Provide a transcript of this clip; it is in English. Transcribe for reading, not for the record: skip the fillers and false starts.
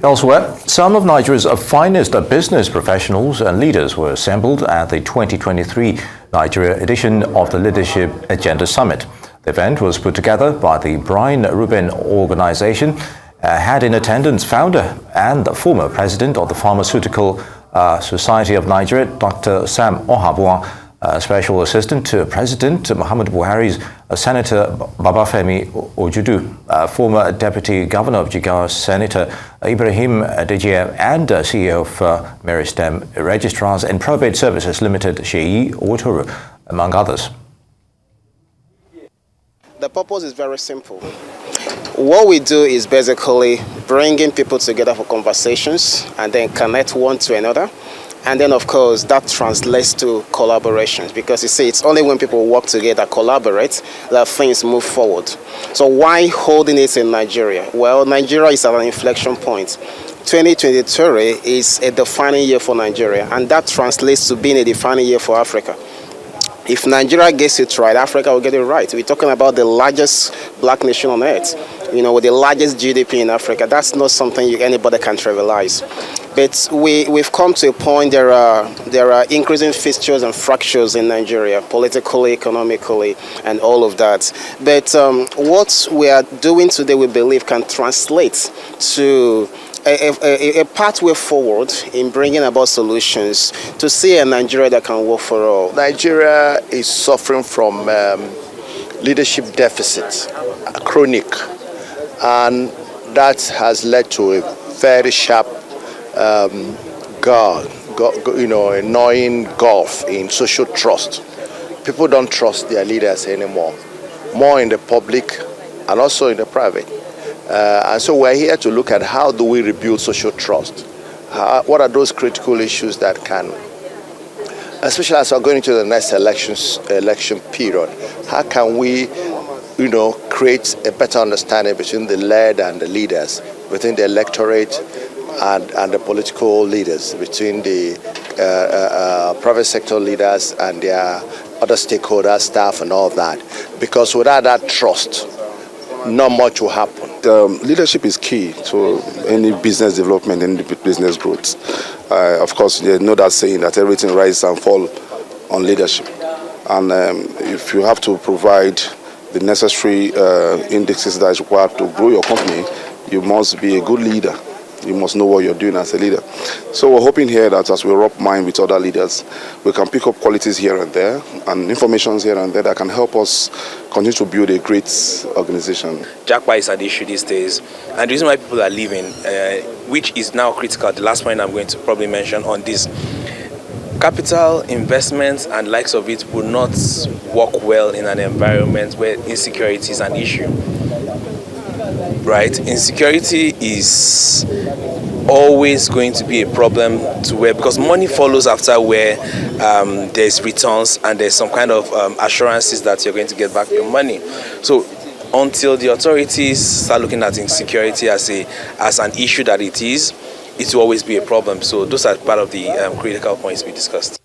Elsewhere, some of Nigeria's finest business professionals and leaders were assembled at the 2023 Nigeria edition of the Leadership Agenda Summit. The event was put together by the Brian Reuben Organization, had in attendance founder and former president of the Pharmaceutical Society of Nigeria, Dr. Sam Ohabua, Special Assistant to President Muhammadu Buhari's Senator Babafemi Ojudu, former Deputy Governor of Jigawa, Senator Ibrahim Dejia, and CEO of Meristem Registrars and Probate Services Limited, Sheyi Otoro, among others. The purpose is very simple. What we do is basically bringing people together for conversations and then connect one to another. And then, of course, that translates to collaborations, because you see, it's only when people work together, collaborate, that things move forward. So why holding it in Nigeria? Well, Nigeria is at an inflection point. 2023 is a defining year for Nigeria, and that translates to being a defining year for Africa. If Nigeria gets it right, Africa will get it right. We're talking about the largest black nation on earth, with the largest GDP in Africa. That's not something anybody can trivialize. But we've come to a point, there are increasing fissures and fractures in Nigeria, politically, economically, and all of that. But what we are doing today, we believe, can translate to a pathway forward in bringing about solutions to see a Nigeria that can work for all. Nigeria is suffering from leadership deficit, chronic, and that has led to a very sharp annoying gulf in social trust. People don't trust their leaders anymore, more in the public and also in the private. And so we're here to look at how do we rebuild social trust. What are those critical issues that can, especially as we're going into the next election period, how can we, create a better understanding between the led and the leaders, between the electorate and the political leaders, between the private sector leaders and their other stakeholders, staff, and all of that. Because without that trust, not much will happen. Leadership is key to any business development and business growth. Of course, you know that saying that everything rises and falls on leadership. And if you have to provide the necessary indexes that is required to grow your company, you must be a good leader. You must know what you're doing as a leader. So we're hoping here that as we rub mind with other leaders, we can pick up qualities here and there and information here and there that can help us continue to build a great organization. Japa is an issue these days, and the reason why people are leaving, which is now critical, the last point I'm going to probably mention on this, capital investments and likes of it will not work well in an environment where insecurity is an issue. Right? Insecurity is always going to be a problem because money follows after where there's returns and there's some kind of assurances that you're going to get back your money. So until the authorities start looking at insecurity as an issue that it will always be a problem. So those are part of the critical points we discussed.